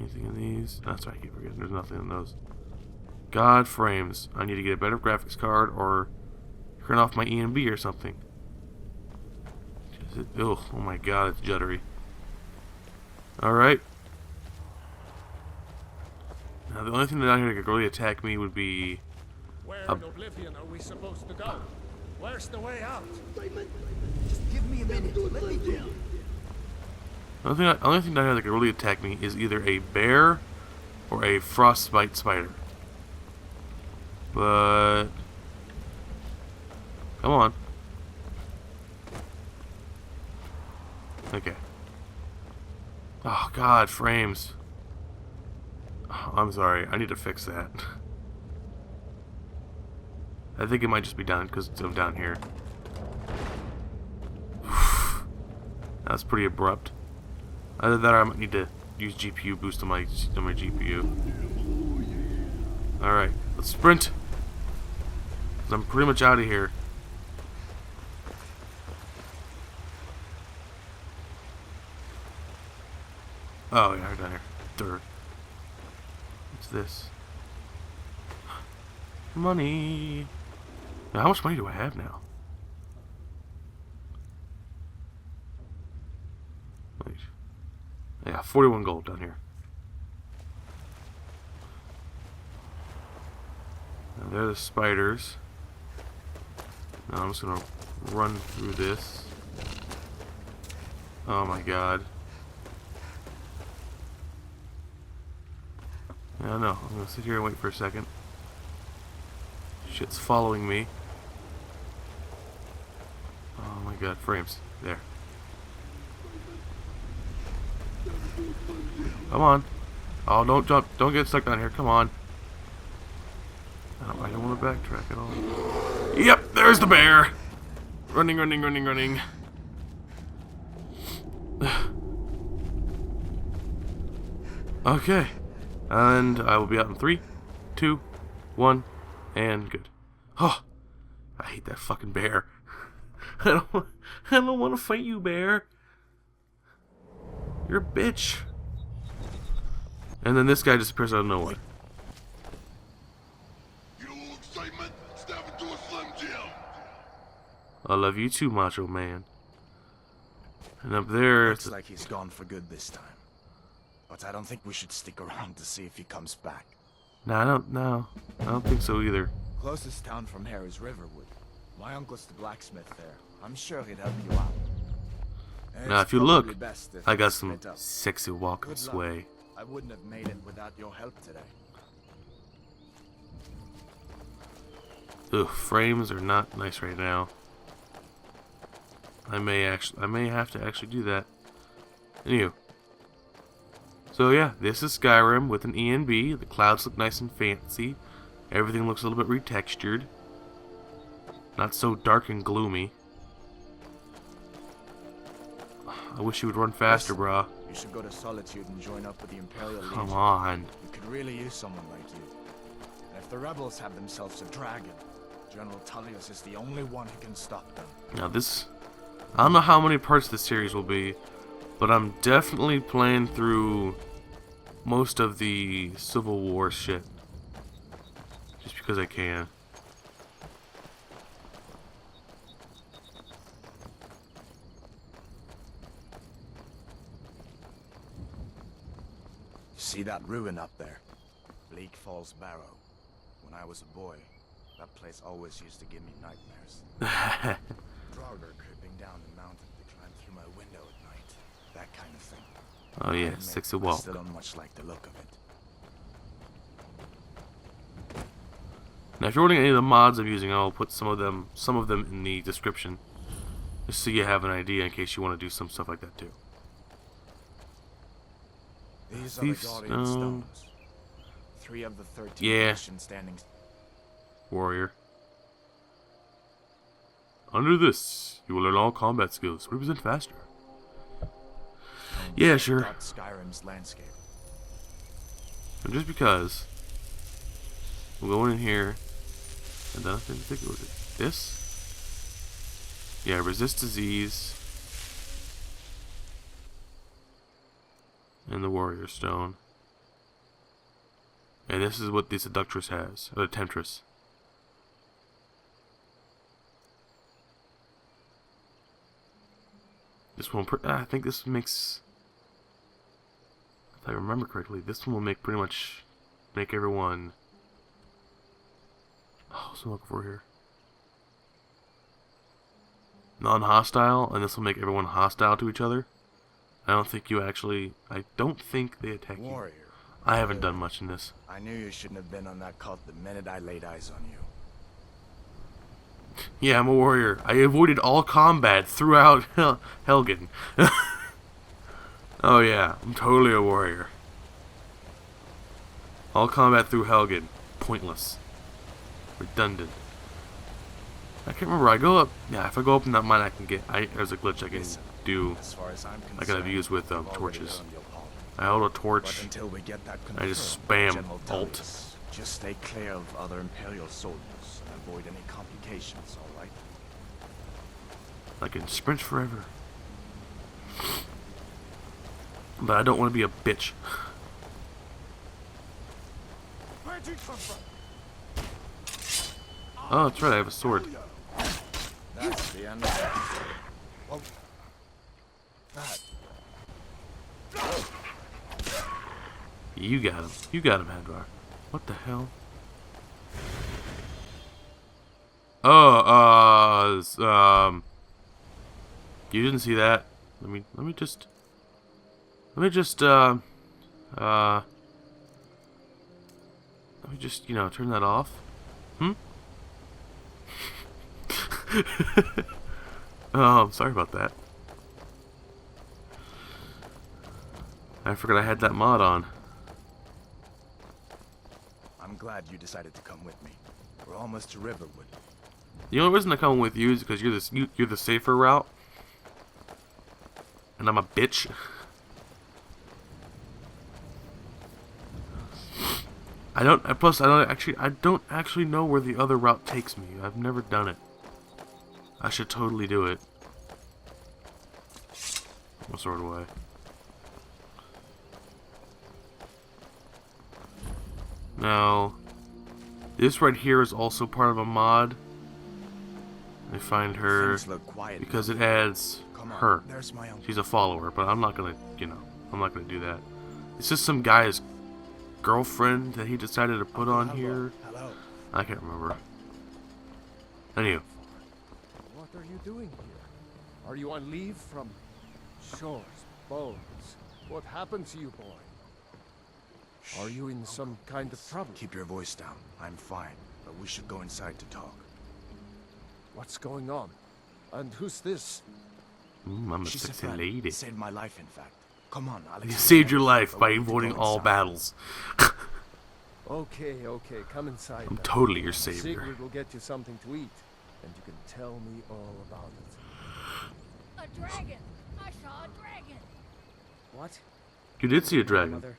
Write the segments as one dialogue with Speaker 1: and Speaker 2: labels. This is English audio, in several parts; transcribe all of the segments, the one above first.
Speaker 1: Anything in these? That's right, I keep forgetting. There's nothing in those. God frames. I need to get a better graphics card or turn off my EMB or something. Oh my god, it's juddery. Alright. Now the only thing down here that could really attack me would be...
Speaker 2: Where in Oblivion are we supposed to go? Where's the way out?
Speaker 3: Just give me a minute. Let me through.
Speaker 1: The only thing down here that could really attack me is either a bear or a frostbite spider. But... come on. Okay. Oh god, frames. Oh, I'm sorry, I need to fix that. I think it might just be down because I'm down here. That's pretty abrupt. Either that or I might need to use GPU boost on my GPU. Alright, let's sprint. 'Cause I'm pretty much out of here. Oh yeah, I'm down here. Dirt. What's this? Money. Now, how much money do I have now? Wait. Yeah, 41 gold down here. Now, there are the spiders. Now I'm just gonna run through this. Oh my god. I don't know. I'm gonna sit here and wait for a second. Shit's following me. Oh my god, frames. There. Come on. Oh, don't jump. Don't get stuck down here. Come on. I don't want to backtrack at all. Yep, there's the bear. Running, running, running, running. Okay. And I will be out in 3, 2, 1, and good. Oh, I hate that fucking bear. I don't want to fight you, bear. You're a bitch. And then this guy disappears out of nowhere.
Speaker 4: You little excitement, step into a Slim Jim.
Speaker 1: I love you too, Macho Man. And up there,
Speaker 3: Looks like he's gone for good this time. But I don't think we should stick around to see if he comes back.
Speaker 1: No, I don't think so either.
Speaker 3: Closest town from here is Riverwood. My uncle's the blacksmith there. I'm sure he'd help you out.
Speaker 1: Now,
Speaker 3: It's
Speaker 1: if you look,
Speaker 3: probably best if
Speaker 1: I
Speaker 3: we
Speaker 1: got some
Speaker 3: split up.
Speaker 1: sexy walking
Speaker 3: Good luck.
Speaker 1: sway.
Speaker 3: I wouldn't have made it without your help today.
Speaker 1: Ugh, frames are not nice right now. I may have to actually do that. Anywho. So yeah, this is Skyrim with an ENB. The clouds look nice and fancy. Everything looks a little bit retextured. Not so dark and gloomy. I wish you would run faster, brah.
Speaker 3: You should go to Solitude and join up with the Imperial Legion.
Speaker 1: Come on.
Speaker 3: We could really use someone like you. And if the rebels have themselves a dragon, General Tullius is the only one who can stop them.
Speaker 1: Now this, I don't know how many parts this series will be, but I'm definitely playing through most of the Civil War shit. Just because I can.
Speaker 3: See that ruin up there? Bleak Falls Barrow. When I was a boy, that place always used to give me nightmares. Draugr creeping down the mountain to climb through my window at night. That kind of thing.
Speaker 1: Oh yeah,
Speaker 3: I admit,
Speaker 1: 6 a
Speaker 3: I
Speaker 1: walk.
Speaker 3: still don't much like the look of it.
Speaker 1: Now if you're ordering any of the mods I'm using, I'll put some of them in the description. Just so you have an idea in case you want to do some stuff like that too.
Speaker 3: These are the
Speaker 1: Thief's
Speaker 3: Guardian
Speaker 1: Stone.
Speaker 3: Stones. 3 of the 13
Speaker 1: Yeah.
Speaker 3: nation standing.
Speaker 1: Warrior. Under this, you will learn all combat skills. Represent faster. Yeah, sure.
Speaker 3: Dot Skyrim's landscape.
Speaker 1: And just because, we'll go in here, and then I think it was this. Yeah, resist disease. And the warrior stone. And this is what the seductress has, or the temptress. This one, I think this makes, if I remember correctly, this one will make pretty much, make everyone, oh, what's I'm looking for here? Non-hostile, and this will make everyone hostile to each other. I don't think you actually, I don't think they attack you.
Speaker 3: Warrior.
Speaker 1: I haven't done much in this.
Speaker 3: I knew you shouldn't have been on that cult the minute I laid eyes on you.
Speaker 1: Yeah, I'm a warrior. I avoided all combat throughout Helgen. Oh yeah, I'm totally a warrior. All combat through Helgen. Pointless. Redundant. I can't remember. I go up. Yeah, if I go up in that mine, I can get. There's a glitch I can do.
Speaker 3: As far as I'm concerned,
Speaker 1: I gotta use with
Speaker 3: you've already
Speaker 1: torches.
Speaker 3: earned your pardon.
Speaker 1: I hold a
Speaker 3: But
Speaker 1: torch.
Speaker 3: until we get that
Speaker 1: I just
Speaker 3: confirmed,
Speaker 1: spam
Speaker 3: General
Speaker 1: alt.
Speaker 3: Tullius, just stay clear of other Imperial soldiers and avoid any complications, alright?
Speaker 1: I can sprint forever. But I don't want to be a bitch.
Speaker 2: Where'd you come from?
Speaker 1: Oh, that's right. I have a sword.
Speaker 3: That's the end of that. Oh. That.
Speaker 1: You got him. You got him, Hadvar. What the hell? Oh, you didn't see that. Let me just, you know, turn that off. Oh, I'm sorry about that. I forgot I had that mod on.
Speaker 3: I'm glad you decided to come with me. We're almost to Riverwood.
Speaker 1: The only reason I come with you is because you're the safer route, and I'm a bitch. I don't actually know where the other route takes me. I've never done it. I should totally do it. What sort of way? Now, this right here is also part of a mod. I find her
Speaker 3: Things look quiet
Speaker 1: because
Speaker 3: enough.
Speaker 1: it adds
Speaker 3: Come on,
Speaker 1: her.
Speaker 3: there's my uncle.
Speaker 1: She's a follower, but I'm not gonna, you know, I'm not gonna do that. It's just some guy's girlfriend that he decided to put on here.
Speaker 3: Hello.
Speaker 1: I can't remember. Anyway,
Speaker 2: What are you doing here? Are you on leave from shores, bones? What happened to you, boy? Are you in some kind of trouble?
Speaker 3: Keep your voice down. I'm fine, but we should go inside to talk.
Speaker 2: What's going on? And who's this?
Speaker 1: I'm a
Speaker 3: She's a
Speaker 1: sexy
Speaker 3: friend.
Speaker 1: lady.
Speaker 3: Saved my life, in fact. Come on, Alex.
Speaker 1: You saved your life by avoiding all battles.
Speaker 2: Okay, come inside.
Speaker 1: I'm
Speaker 2: then.
Speaker 1: totally your savior.
Speaker 2: Sigrid will get you something to eat, and you can tell me all about it.
Speaker 5: A dragon! I saw a dragon!
Speaker 6: What?
Speaker 1: You did see a dragon.
Speaker 6: Mother.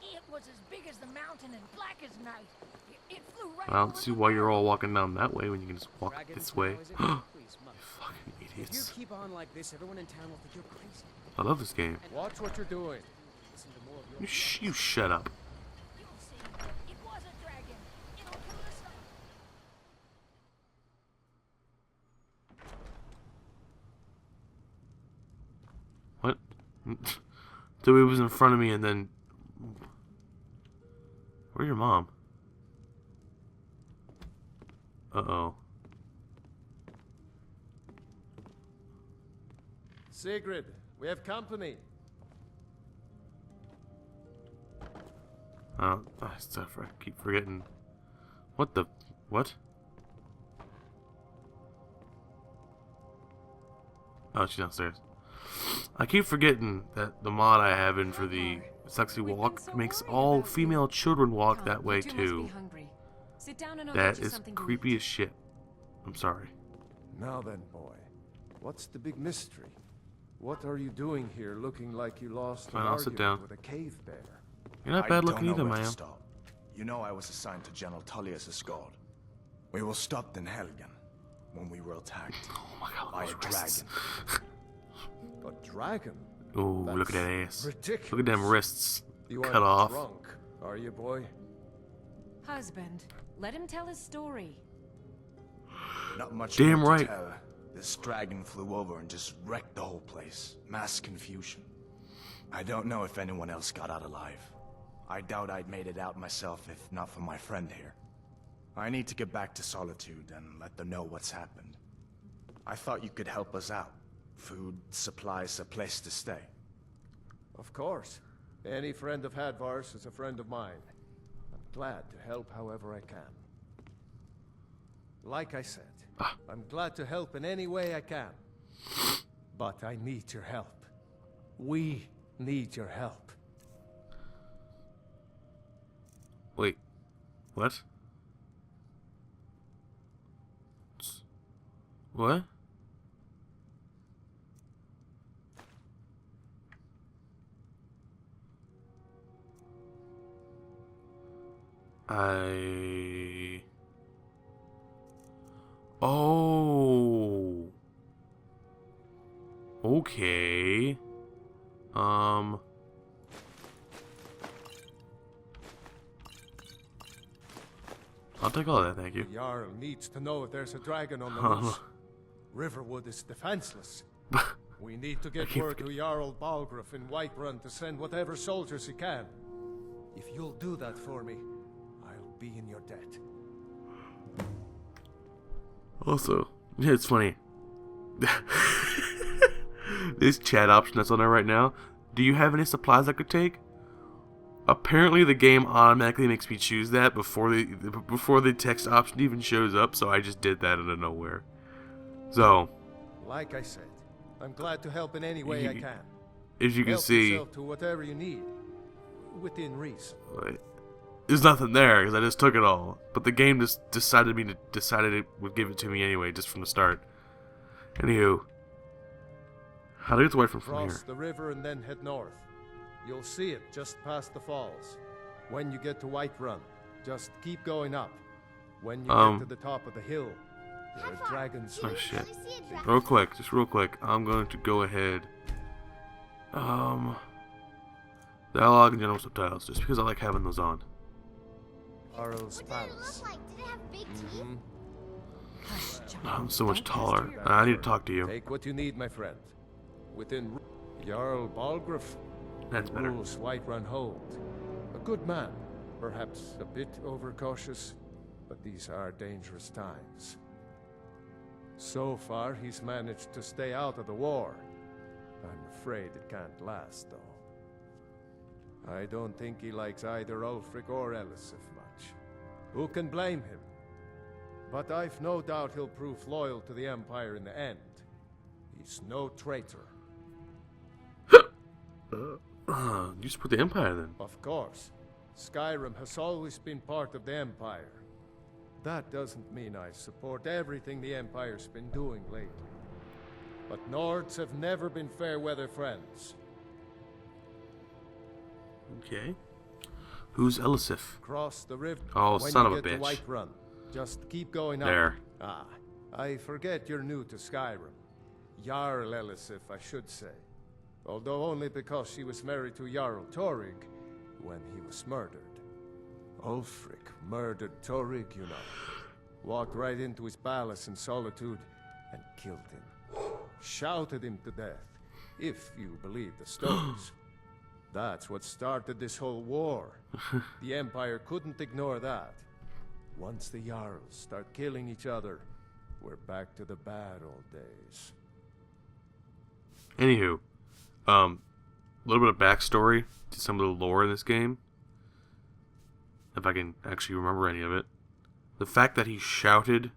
Speaker 5: It was as big as the mountain and black as night. It flew right
Speaker 1: I don't
Speaker 5: over
Speaker 1: see
Speaker 5: the
Speaker 1: why you're all
Speaker 5: barrel.
Speaker 1: walking down that way when you can just walk
Speaker 6: Dragons
Speaker 1: this way.
Speaker 6: now, is it?
Speaker 1: You
Speaker 6: Please, Mother.
Speaker 1: fucking
Speaker 6: If you
Speaker 1: idiots.
Speaker 6: keep on like this, everyone in town will think you're crazy.
Speaker 1: I love this game.
Speaker 2: Watch what you're doing.
Speaker 6: Listen to more of your
Speaker 1: You shut up.
Speaker 5: You'll see. It was a dragon. It'll kill us all.
Speaker 1: What? So he was in front of me and then... Where's your mom? Uh-oh.
Speaker 2: Sigrid, we have company.
Speaker 1: Stuff. I keep forgetting. What the... What? Oh, she's downstairs. I keep forgetting that the mod I have in for the sexy walk makes all female children walk that way too. That is creepy as shit. I'm sorry.
Speaker 2: Now then, boy. What's the big mystery? What are you doing here looking like you lost
Speaker 1: Fine,
Speaker 2: an
Speaker 1: I'll sit
Speaker 2: argument
Speaker 1: down.
Speaker 2: with a cave bear?
Speaker 1: You're not
Speaker 3: I
Speaker 1: bad
Speaker 3: don't
Speaker 1: looking
Speaker 3: know
Speaker 1: either,
Speaker 3: where to
Speaker 1: ma'am.
Speaker 3: stop. You know I was assigned to General Tullius' guard. We were stopped in Helgen when we were attacked
Speaker 1: Oh my god,
Speaker 3: by a
Speaker 1: those wrists.
Speaker 3: dragon.
Speaker 2: A dragon?
Speaker 1: Oh, look at that
Speaker 2: That's
Speaker 1: ass.
Speaker 2: ridiculous.
Speaker 1: Look at them wrists
Speaker 2: You
Speaker 1: cut
Speaker 2: aren't
Speaker 1: off.
Speaker 2: drunk, are you, boy?
Speaker 7: Husband, let him tell his story.
Speaker 3: Not much
Speaker 1: Damn
Speaker 3: more to
Speaker 1: right.
Speaker 3: tell. This dragon flew over and just wrecked the whole place. Mass confusion. I don't know if anyone else got out alive. I doubt I'd made it out myself if not for my friend here. I need to get back to Solitude and let them know what's happened. I thought you could help us out. Food, supplies, a place to stay.
Speaker 2: Of course. Any friend of Hadvar's is a friend of mine. I'm glad to help however I can. Like I said, I'm glad to help in any way I can. But I need your help. We need your help.
Speaker 1: Wait. What? What? Oh. Okay. I'll take all that, thank you.
Speaker 2: The Jarl needs to know if there's a dragon on the loose. Riverwood is defenseless. We need to get word to Jarl Balgruuf in Whiterun to send whatever soldiers he can. If you'll do that for me, I'll be in your debt.
Speaker 1: Also, it's funny. This chat option that's on there right now. Do you have any supplies I could take? Apparently, the game automatically makes me choose that before the text option even shows up. So I just did that out of nowhere. So,
Speaker 2: Like I said, I'm glad to help in any way I can.
Speaker 1: as you can
Speaker 2: Help
Speaker 1: see,
Speaker 2: yourself to whatever you need, within reason.
Speaker 1: there's nothing there because I just took it all. But the game just decided it would give it to me anyway, just from the start. Anywho, how do I get to Whiterun from
Speaker 2: Cross
Speaker 1: here?
Speaker 2: the river and then head north. You'll see it just past the falls. When you get to Whiterun, just keep going up. When you get to the top of the hill, there are dragons.
Speaker 1: Oh shit. Real quick, I'm going to go ahead. Dialogue and general subtitles, just because I like having those on.
Speaker 2: Jarl's palace.
Speaker 5: Did it have big teeth?
Speaker 7: Hush, John.
Speaker 1: I'm so much
Speaker 7: Don't
Speaker 1: taller.
Speaker 7: ask her.
Speaker 1: I need to talk to you.
Speaker 2: Take what you need, my friend. Within Jarl Balgruuf
Speaker 1: That's better.
Speaker 2: rules Whiterun Hold. A good man, perhaps a bit overcautious, but these are dangerous times. So far, he's managed to stay out of the war. I'm afraid it can't last, though. I don't think he likes either Ulfric or Elisif much. Who can blame him? But I've no doubt he'll prove loyal to the Empire in the end. He's no traitor.
Speaker 1: You support the Empire then?
Speaker 2: Of course. Skyrim has always been part of the Empire. That doesn't mean I support everything the Empire's been doing lately. But Nords have never been fair weather friends.
Speaker 1: Okay. Who's Elisif?
Speaker 2: Cross the river
Speaker 1: Oh,
Speaker 2: when
Speaker 1: son
Speaker 2: you
Speaker 1: of a
Speaker 2: get to
Speaker 1: bitch.
Speaker 2: Whiterun. Just keep going up.
Speaker 1: There.
Speaker 2: Ah, I forget you're new to Skyrim. Jarl Elisif, I should say. Although only because she was married to Jarl Torrig when he was murdered. Ulfric murdered Torrig, you know. Walked right into his palace in Solitude and killed him. Shouted him to death, if you believe the stories. That's what started this whole war. The Empire couldn't ignore that. Once the Jarls start killing each other, we're back to the bad old days.
Speaker 1: Anywho, a little bit of backstory to some of the lore in this game. If I can actually remember any of it. The fact that he shouted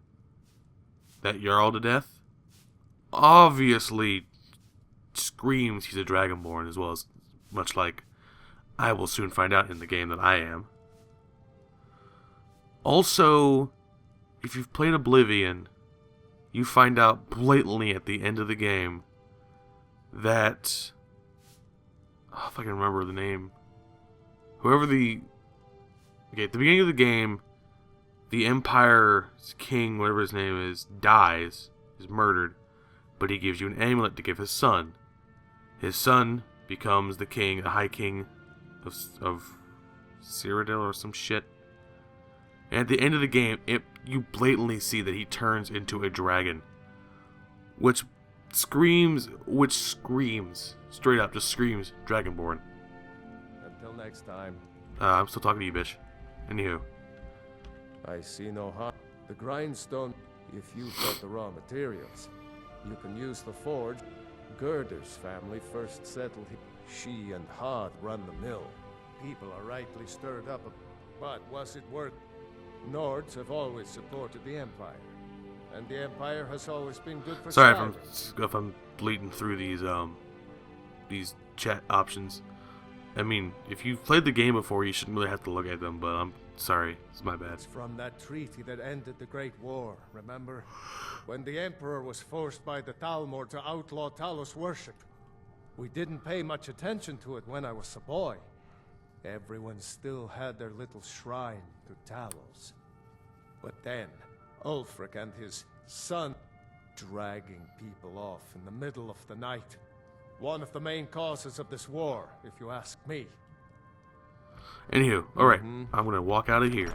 Speaker 1: that Jarl to death obviously screams he's a Dragonborn, as well as much like I will soon find out in the game that I am. Also, if you've played Oblivion, you find out blatantly at the end of the game that, if I can remember the name, at the beginning of the game, the Empire's king, whatever his name is, dies, is murdered, but he gives you an amulet to give his son. His son becomes the king, the High King of Cyrodiil or some shit. And at the end of the game, you blatantly see that he turns into a dragon. Which screams, straight up, just screams, Dragonborn.
Speaker 2: Until next time,
Speaker 1: I'm still talking to you, bitch. Anywho.
Speaker 2: I see no harm. The grindstone, if you've got the raw materials, you can use the forge. Gerder's family first settled here. She and Hod run the mill. People are rightly stirred up, but was it worth? Nords have always supported the Empire, and the Empire has always been good for
Speaker 1: Sorry
Speaker 2: Skyrim.
Speaker 1: if I'm bleeding through these chat options. I mean, if you've played the game before, you shouldn't really have to look at them, but I'm sorry. It's my bad.
Speaker 2: It's from that treaty that ended the Great War, remember? When the Emperor was forced by the Talmor to outlaw Talos worship. We didn't pay much attention to it when I was a boy. Everyone still had their little shrine to Talos. But then, Ulfric and his son dragging people off in the middle of the night. One of the main causes of this war, if you ask me.
Speaker 1: Anywho, alright, I'm gonna walk out of here.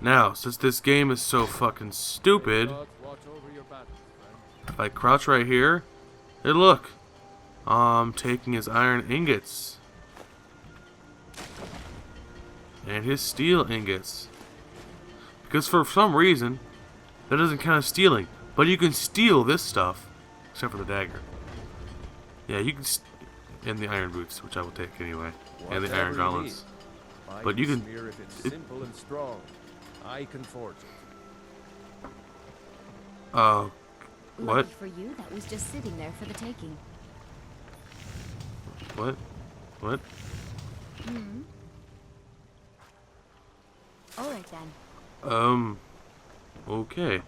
Speaker 1: Now, since this game is so fucking stupid,
Speaker 2: Watch over your back, friend.
Speaker 1: if I crouch right here, hey look, I'm taking his iron ingots. And his steel ingots. Because for some reason, that doesn't count as stealing. But you can steal this stuff, except for the dagger. Yeah, you can, and the iron boots, which I will take anyway, and the iron
Speaker 2: Whatever you
Speaker 1: gauntlets.
Speaker 2: need. I
Speaker 1: But you can-
Speaker 2: smear if it's simple and strong. I can forge it.
Speaker 1: What?
Speaker 7: Lucky for you, that was just sitting there for the taking.
Speaker 1: What? What?
Speaker 7: All right then.
Speaker 1: Okay.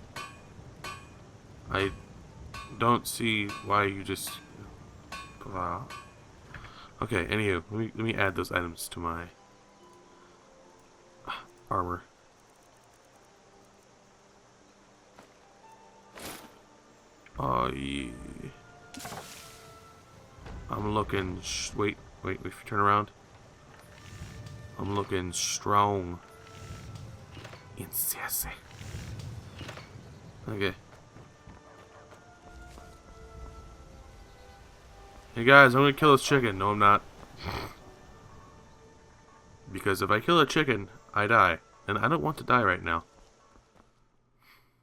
Speaker 1: I don't see why you just. Okay. Anywho, let me add those items to my armor. Oh yeah. I'm looking. Wait. If you turn around. I'm looking strong. And sassy. Okay. Hey guys, I'm gonna kill this chicken. No, I'm not. Because if I kill a chicken, I die. And I don't want to die right now.